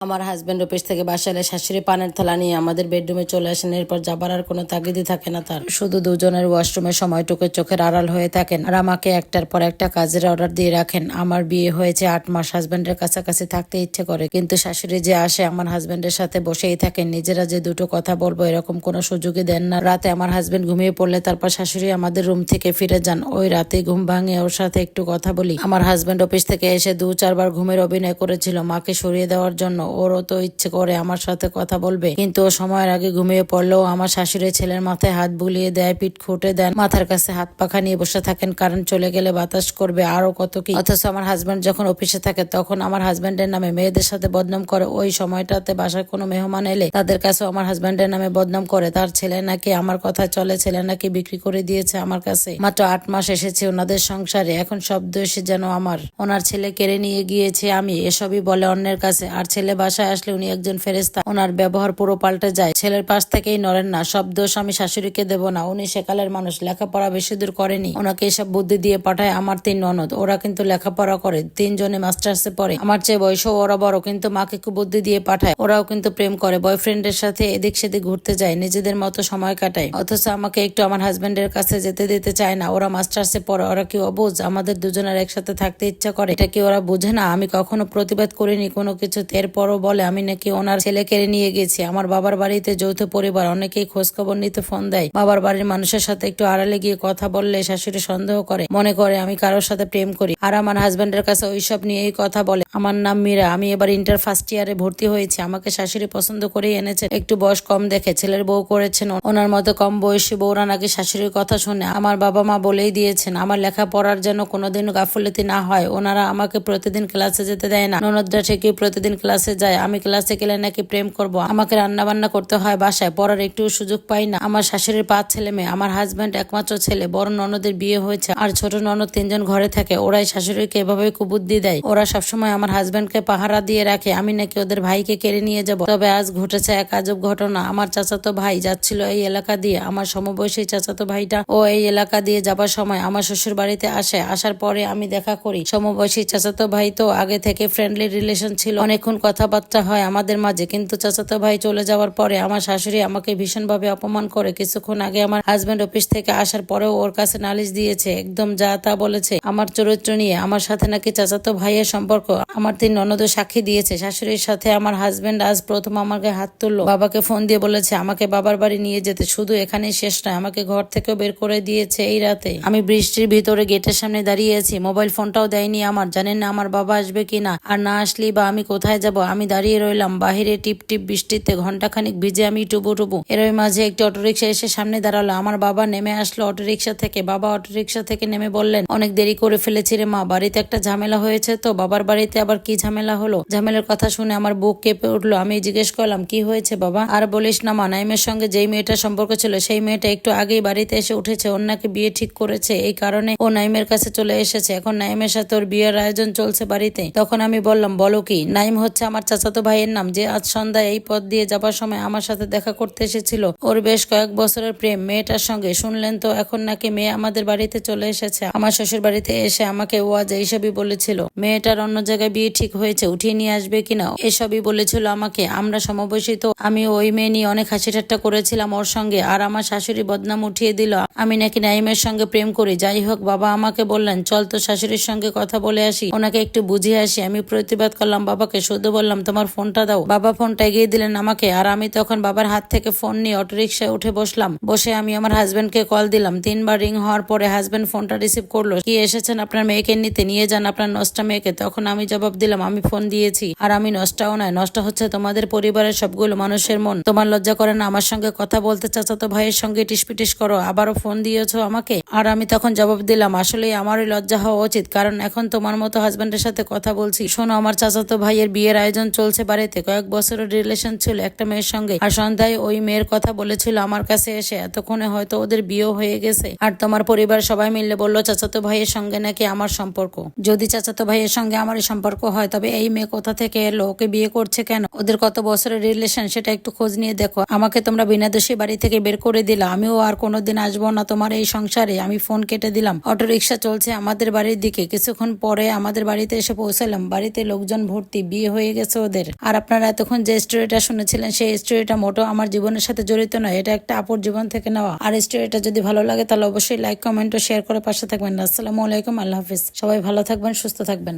আমার husband office থেকে বাসায় এলে শাশুড়ি পানের থালা নিয়ে আমাদের বেডরুমে চলে আসেন। এরপর যাবার আর কোনো তাগিদই থাকে না তার, শুধু দুজনের ওয়াশরুমের সময়টুকু চোখের আড়াল হয়ে থাকেন আর আমাকে একটার পর একটা কাজের অর্ডার দিয়ে রাখেন। আমার বিয়ে হয়েছে 8 মাস, হাজবেন্ডের কাছাকাছি থাকতে ইচ্ছে করে, কিন্তু শাশুড়ি যে আসে আমার হাজবেন্ডের সাথে বসেই থাকেন, নিজেরা যে দুটো কথা বলবো এরকম কোনো সুযোগই দেন না। রাতে আমার হাজবেন্ড ঘুমিয়ে পড়লে তারপর শাশুড়ি আমাদের রুম থেকে ফিরে যান। ওই রাতে ঘুম ভাঙে ওর সাথে একটু কথা বলি। আমার হাজবেন্ড অফিস থেকে এসে 2-4 বার ঘুমের অভিনয় করেছিল মাকে সরিয়ে দেওয়ার জন্য। ওরও তো ইচ্ছে করে আমার সাথে কথা বলবে, কিন্তু ও সময়ের আগে ঘুমিয়ে পড়লেও আমার শাশুড়ি ছেলের মাথায় হাত বুলিয়ে দেয়, পিঠ খুঁটে দেন, মাথার কাছে হাত পাখা নিয়ে বসে থাকেন, কারণ চলে গেলে বাতাস করবে আরো কত কি। অথচ আমার হাজবেন্ড যখন অফিসে থাকে তখন আমার হাজবেন্ডের নামে মেয়েদের সাথে বদনাম করে। ওই সময়টাতে বাসায় কোনো মেহমান এলে তাদের কাছে আমার হাজবেন্ডের নামে বদনাম করে। তার ছেলে নাকি আমার কথা চলে, ছেলে নাকি বিক্রি করে দিয়েছে আমার কাছে। মাত্র 8 মাস এসেছে ওনাদের সংসারে, এখন সব দোষী যেন আমার। ওনার ছেলে কেড়ে নিয়ে গিয়েছে আমি, এসবই বলে অন্যের কাছে। আর ছেলে বাসায় আসলে উনি একজন ফেরেশতা, ওনার ব্যবহার পুরো পাল্টে যায়। ছেলের পাশ থেকেই নড়েন না। সব দোষ আমি শাশুড়িকে দেব না, উনি সেকালের মানুষ, লেখাপড়া বেশি দূর করেনি। ওনাকে এসব বুদ্ধি দিয়ে পাঠায় আমার 3 ননদ। ওরা কিন্তু লেখাপড়া করে, 3 জনে মাস্টার্সে পড়ে, আমার চেয়ে বয়সও ওরা বড়, কিন্তু মাকে খুব বুদ্ধি দিয়ে পাঠায়। ওরাও কিন্তু প্রেম করে, বয়ফ্রেন্ডের সাথে এদিক সেদিক ঘুরতে যায়, নিজেদের মতো সময় কাটায়। অথচ আমাকে একটু আমার হাজবেন্ডের কাছে যেতে দিতে চায় না। ওরা মাস্টার্সে পড়ে, ওরা কি অবুঝ? আমাদের দুজনের একসাথে থাকতে ইচ্ছা করে, এটা কি ওরা বুঝে না? আমি কখনো প্রতিবাদ করিনি কোনো কিছু, এরপরও বলে আমি নাকি ওনার ছেলে কেড়ে নিয়ে গেছি। আমার বাবার বাড়িতে যৌথ পরিবার, অনেকেই খোঁজ খবর নিতে ফোন দেয়। বাবার বাড়ির মানুষের সাথে একটু আড়ালে গিয়ে কথা বললে শাশুড়ি সন্দেহ করে, মনে করে আমি কারোর সাথে প্রেম করি। আর আমার হাজবেন্ডের কাছে ওইসব নিয়েই কথা বলে। আমার নাম মীরা, আমি এবার ইন্টার ফার্স্ট ইয়ারে ভর্তি হয়েছি। আমাকে শাশুড়ি পছন্দ করেই এনেছে, একটু বয়স কম দেখে ছেলের বউ করেছেন। ওনার মতো কম বয়সী বউরা নাকি শাশুড়ির কথা শুনে। আমার বাবা মা বলেই দিয়েছেন আমার লেখাপড়ার যেন কোনোদিন গাফুলতি না হয়। ওনারা আমাকে প্রতিদিন ক্লাসে যেতে দেয় না। ননদরা ঠিকই প্রতিদিন ক্লাসে যায়, আমি ক্লাসে গেলে নাকি প্রেম করব। আমাকে রান্না বান্না করতে হয় বাসায়, পড়ার একটু সুযোগ পাই না। আমার শাশুড়ির 5 ছেলে মেয়ে, আমার হাজবেন্ড একমাত্র ছেলে। বড় ননদের বিয়ে হয়েছে আর ছোট ননদ 3 জন ঘরে থাকে। ওরাই শাশুড়িকে এভাবে কুবুদ্ধি দেয়। ওরা সবসময় আমার হাজবেন্ডকে পাহারা দিয়ে রাখে, আমি নাকি ওদের ভাইকে কেড়ে নিয়ে যাব। তবে আজ ঘটেছে এক আজব ঘটনা। আমার চাচাতো ভাই যাচ্ছিল এই এলাকা দিয়ে, আমার সমবয়সী চাচাতো ভাইটা ও এই এলাকা দিয়ে যাবার সময় আমার শ্বশুর বাড়িতে আসে। আসার পরে আমি দেখা করি। সমবয়সী চাচাতো ভাই তো আগে থেকে ফ্রেন্ডলি রিলেশন ছিল, অনেকক্ষণ কথাবার্তা হয় আমাদের মাঝে, কিন্তু চাচাতো ভাই চলে যাওয়ার পরে আমার শাশুড়ি আমাকে ভীষণভাবে অপমান করে। কিছুক্ষণ আগে আমার হাজবেন্ড অফিস থেকে আসার পরেও ওর কাছে নালিশ দিয়েছে, একদম যা তা বলেছে আমার চরিত্র নিয়ে। আমার সাথে নাকি চাচাতো ভাইয়ের সম্পর্ক। আমার 3 ননদও সাক্ষী দিয়েছে। শাশুড়ির সাথে আমার হাজবেন্ড আজ প্রথম আমাকে হাত তুললো। বাবাকে ফোন দিয়ে বলেছে আমাকে বাবার বাড়ি নিয়ে যেতে। শুধু এখানেই শেষ নয়, আমাকে ঘর থেকেও বের করে দিয়েছে এই রাতে। আমি বৃষ্টির ভিতরে গেটের সামনে দাঁড়িয়ে আছি, মোবাইল ফোনটাও দেয়নি আমার। জানেন না আমার বাবা আসবে কিনা, আর না আসলেই বা আমি কোথায় যাব। আমি দাঁড়িয়ে রইলাম বাহিরে টিপ টিপ বৃষ্টিতে, ঘন্টাখানিক ভিজে আমি টুবু টুবু। এর মাঝে একটি অটোরিকশা এসে সামনে দাঁড়ালো। আমার বাবা নেমে আসলো অটোরিকশা থেকে। বাবা অটোরিকশা থেকে নেমে বললেন, অনেক দেরি করে ফেলেছি রে মা, বাড়িতে একটা ঝামেলা হয়েছে তো। বাবার বাড়িতে আবার কি ঝামেলা হলো? ঝামেলার কথা শুনে আমার বুক কেঁপে উঠলো। আমি জিজ্ঞেস করলাম কি হয়েছে বাবা? আর বলিস না মা, নাইমের সঙ্গে যেই মেয়েটার সম্পর্ক ছিল সেই মেয়েটা একটু আগেই বাড়িতে এসে উঠেছে। ওর নাকি বিয়ে ঠিক করেছে, এই কারণে ও নাইমের কাছে চলে এসেছে। এখন নাইমের সাথে ওর বিয়ের আয়োজন চলছে বাড়িতে। তখন আমি বললাম বলো কি? নাইম হচ্ছে আমার চাচাতো ভাইয়ের নাম, যে আজ সন্ধ্যায় এই পথ দিয়ে যাবার সময় আমার সাথে দেখা করতে এসেছিল। ওর বেশ কয়েক বছরের প্রেম মেয়েটার সঙ্গে। শুনলেন তো, এখন নাকি মেয়ে আমাদের বাড়িতে চলে এসেছে। আমার শ্বশুর বাড়িতে এসে আমাকে ওয়াজ এইসবই বলেছিল। মেয়েটার অন্য জায়গায় বিয়ে ঠিক হয়েছে, উঠিয়ে নিয়ে আসবে কিনা এসবই বলেছিল আমাকে। আমরা সমবয়সী তো, আমি ওই মেয়ে নিয়ে অনেক হাসি ঠাট্টা করেছিলাম ওর সঙ্গে। আর আমার শাশুড়ি বদনাম উঠিয়ে দিল আমি নাকি নাইমের সঙ্গে প্রেম করি। যাই হোক, বাবা আমাকে বললেন চল তো শাশুড়ির সঙ্গে কথা বলে আসি, ওনাকে একটু বুঝিয়ে আসি। আমি প্রতিবাদ করলাম বাবাকে, শুধু বললাম তোমার ফোনটা দাও। বাবা ফোনটা এগিয়ে দিলেন আমাকে, আর আমি তখন বাবার হাত থেকে ফোন নিয়ে অটোরিকশায় উঠে বসলাম। বসে আমি আমার হাজবেন্ডকে কল দিলাম। 3 বার রিং হওয়ার পরে হাজবেন্ড ফোনটা রিসিভ করলো। কি এসেছেন আপনার মেয়েকে নিতে, নিয়ে যান আপনার নষ্টা মেয়েকে। তখন আমি জবাব দিলাম আমি ফোন দিয়েছি, আর আমি নষ্টাও নয়, নষ্টা হচ্ছে তোমাদের পরিবারের সবগুলো মানুষের মন। তোমার লজ্জা করে না আমার সঙ্গে কথা বলতে? চাচাতো ভাইয়ের সঙ্গে টিসপিটিস করো, আবারও ফোন দিয়েছো আমাকে। আর আমি তখন জবাব দিলাম আসলেই আমারই লজ্জা হওয়া উচিত, কারণ এখন তোমার মতো হাজবেন্ডের সাথে কথা বলছি। শোনো, আমার চাচাতো ভাইয়ের বিয়ের আয়োজন চলছে বাড়িতে, কয়েক বছরের রিলেশন ছিল একটা মেয়ের সঙ্গে। আর সন্ধ্যায় ওই মেয়ের কথা বলেছিল আমার কাছে এসে। এতক্ষণে হয়তো ওদের বিয়েও হয়ে গেছে। আর তোমার পরিবার সবাই মিলে বললো চাচাতো ভাইয়ের সঙ্গে নাকি আমার সম্পর্ক। যদি চাচাতো ভাইয়ের সঙ্গে আমার সম্পর্ক হয় তবে এই মেয়ে কোথা থেকে এলো, ওকে বিয়ে করছে কেন, ওদের কত বছরের রিলেশন সেটা একটু খোঁজ নিয়ে দেখো। আমাকে তোমরা বিনা দোষী বাড়ি থেকে বের করে দিলা, আমিও আর কোনোদিন আসবো না তোমার এই সংসারে। আমি ফোন কেটে দিলাম। অটোরিকশা চলছে আমাদের বাড়ির দিকে। কিছুক্ষণ পরে আমাদের বাড়িতে এসে পৌঁছালাম। বাড়িতে লোকজন ভর্তি, বিয়ে হয়ে গেছে। গেছে ওদের। আর আপনারা এতক্ষণ যে স্টোরিটা শুনেছিলেন সেই স্টোরিটা মোটো আমার জীবনের সাথে জড়িত নয়, এটা একটা আপুর জীবন থেকে নেওয়া। আর স্টোরিটা যদি ভালো লাগে তাহলে অবশ্যই লাইক, কমেন্ট ও শেয়ার করে পাশে থাকবেন। আসসালামু আলাইকুম, আল্লাহ হাফিজ। সবাই ভালো থাকবেন, সুস্থ থাকবেন।